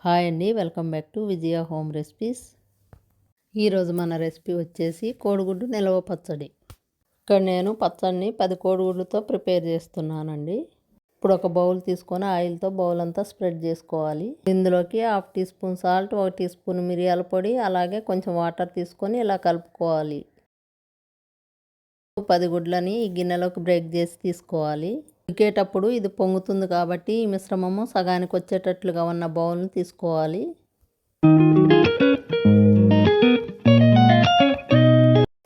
Hi అండి, welcome back to Vijaya home recipes. ఈరోజు మన రెసిపీ వచ్చేసి కోడిగుడ్డు నిల్వ పచ్చడి. ఇక్కడ నేను పచ్చడిని 10 కోడిగుడ్లతో ప్రిపేర్ చేస్తున్నానండి. ఇప్పుడు ఒక బౌల్ తీసుకొని ఆయిల్తో బౌల్ అంతా స్ప్రెడ్ చేసుకోవాలి. ఇందులోకి 1/2 teaspoon salt, 1 teaspoon మిరియాల పొడి, అలాగే కొంచెం వాటర్ తీసుకొని ఇలా కలుపుకోవాలి. 10 గుడ్లని ఈ గిన్నెలోకి బ్రేక్ చేసి తీసుకోవాలి. ఉడికేటప్పుడు ఇది పొంగుతుంది కాబట్టి ఈ మిశ్రమము సగానికి వచ్చేటట్లుగా ఉన్న బౌల్ని తీసుకోవాలి.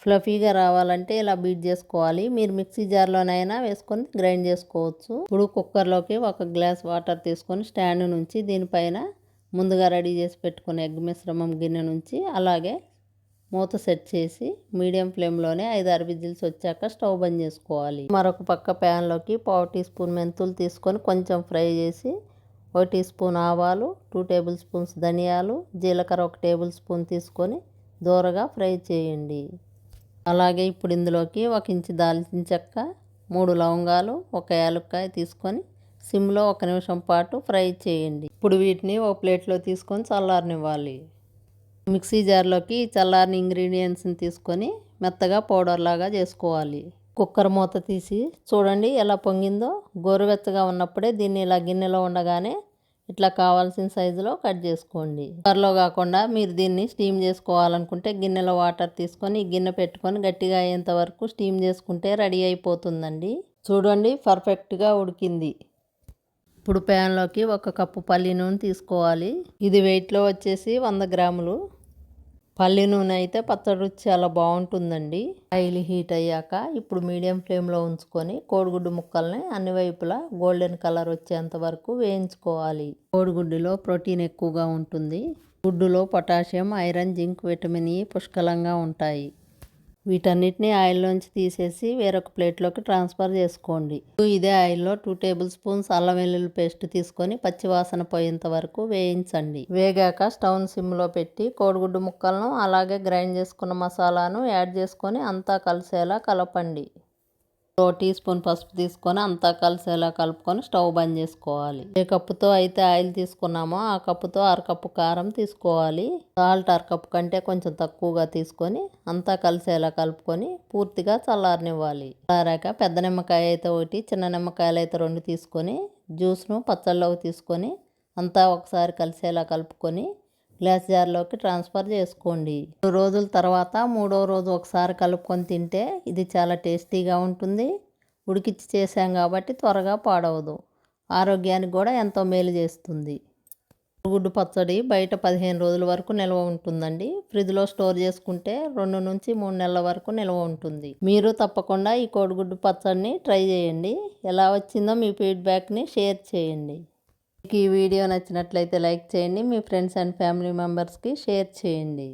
ఫ్లఫీగా రావాలంటే ఇలా బీట్ చేసుకోవాలి. మీరు మిక్సీ జార్లోనైనా వేసుకొని గ్రైండ్ చేసుకోవచ్చు. ఇప్పుడు కుక్కర్లోకి 1 గ్లాస్ వాటర్ తీసుకొని స్టాండ్ నుంచి దీనిపైన ముందుగా రెడీ చేసి పెట్టుకునే ఎగ్ మిశ్రమం గిన్నె నుంచి అలాగే మూత సెట్ చేసి మీడియం ఫ్లేమ్లోనే 5-6 విజిల్స్ వచ్చాక స్టవ్ బంద్ చేసుకోవాలి. మరొక పక్క ప్యాన్లోకి 1/2 టీ స్పూన్ మెంతులు తీసుకొని కొంచెం ఫ్రై చేసి 1 టీ స్పూన్ ఆవాలు, 2 టేబుల్ స్పూన్స్ ధనియాలు, జీలకర్ర 1 టేబుల్ స్పూన్ తీసుకొని దూరగా ఫ్రై చేయండి. అలాగే ఇప్పుడు ఇందులోకి 1 ఇంచు దాల్చిన చెక్క, 3 లవంగాలు, 1 యాలక్కాయ తీసుకొని సిమ్లో 1 నిమిషం పాటు ఫ్రై చేయండి. ఇప్పుడు వీటిని ఒక ప్లేట్లో తీసుకొని చల్లారనివ్వాలి. మిక్సీ జార్లోకి చల్లారిన ఇంగ్రీడియంట్స్ని తీసుకొని మెత్తగా పౌడర్ లాగా చేసుకోవాలి. కుక్కర్ మూత తీసి చూడండి ఎలా పొంగిందో. గోరువెచ్చగా ఉన్నప్పుడే దీన్ని ఇలా గిన్నెలో ఉండగానే ఇట్లా కావాల్సిన సైజులో కట్ చేసుకోండి. కుక్కర్లో కాకుండా మీరు దీన్ని స్టీమ్ చేసుకోవాలనుకుంటే గిన్నెలో వాటర్ తీసుకొని గిన్నె పెట్టుకొని గట్టిగా అయ్యేంత వరకు స్టీమ్ చేసుకుంటే రెడీ అయిపోతుందండి. చూడండి పర్ఫెక్ట్గా ఉడికింది. ఇప్పుడు ప్యాన్లోకి 1 కప్పు పల్లి నూనె తీసుకోవాలి. ఇది వెయిట్లో వచ్చేసి 100 గ్రాములు. పల్లి నూనె అయితే పచ్చడి రుచి చాలా బాగుంటుందండి. ఆయిల్ హీట్ అయ్యాక ఇప్పుడు మీడియం ఫ్లేమ్లో ఉంచుకొని కోడిగుడ్డు ముక్కల్ని అన్ని వైపులా గోల్డెన్ కలర్ వచ్చేంత వరకు వేయించుకోవాలి. కోడిగుడ్డులో ప్రోటీన్ ఎక్కువగా ఉంటుంది. గుడ్డులో potassium, iron, zinc, vitamin E పుష్కలంగా ఉంటాయి. వీటన్నిటిని ఆయిల్లోంచి తీసేసి వేరొక ప్లేట్లోకి ట్రాన్స్ఫర్ చేసుకోండి. ఇదే ఆయిల్లో 2 టేబుల్ స్పూన్స్ అల్లం వెల్లుల్లి పేస్ట్ తీసుకొని పచ్చివాసన పోయేంత వరకు వేయించండి. వేగాక స్టవ్ సిమ్లో పెట్టి కోడిగుడ్డు ముక్కలను అలాగే గ్రైండ్ చేసుకున్న మసాలాను యాడ్ చేసుకొని అంతా కలిసేలా కలపండి. 1 టీ స్పూన్ పసుపు తీసుకొని అంతా కలిసేలా కలుపుకొని స్టవ్ బంద్ చేసుకోవాలి. ఏ కప్పుతో అయితే ఆయిల్ తీసుకున్నామో ఆ కప్పుతో 1/2 కప్పు కారం తీసుకోవాలి. సాల్ట్ 1/2 కప్పు కంటే కొంచెం తక్కువగా తీసుకొని అంతా కలిసేలా కలుపుకొని పూర్తిగా చల్లారనివ్వాలి. చల్లారాక పెద్ద నిమ్మకాయ అయితే 1, చిన్న నిమ్మకాయలు అయితే 2 తీసుకొని జ్యూస్ను పచ్చళ్ళలోకి తీసుకొని అంతా ఒకసారి కలిసేలా కలుపుకొని గ్లాస్ జార్లోకి ట్రాన్స్ఫర్ చేసుకోండి. 2 రోజుల తర్వాత 3వ రోజు ఒకసారి కలుపుకొని తింటే ఇది చాలా టేస్టీగా ఉంటుంది. ఉడికిచ్చి చేసాం కాబట్టి త్వరగా పాడవదు. ఆరోగ్యానికి కూడా ఎంతో మేలు చేస్తుంది. కోడిగుడ్డు పచ్చడి బయట 15 రోజుల వరకు నిల్వ ఉంటుందండి. ఫ్రిడ్జ్లో స్టోర్ చేసుకుంటే 2 నుంచి 3 నెలల వరకు నిల్వ ఉంటుంది. మీరు తప్పకుండా ఈ కోడిగుడ్డు పచ్చడిని ట్రై చేయండి. ఎలా వచ్చిందో మీ ఫీడ్బ్యాక్ని షేర్ చేయండి. మీకు ఈ వీడియో నచ్చినట్లయితే లైక్ చేయండి. మీ ఫ్రెండ్స్ అండ్ ఫ్యామిలీ మెంబర్స్కి షేర్ చేయండి.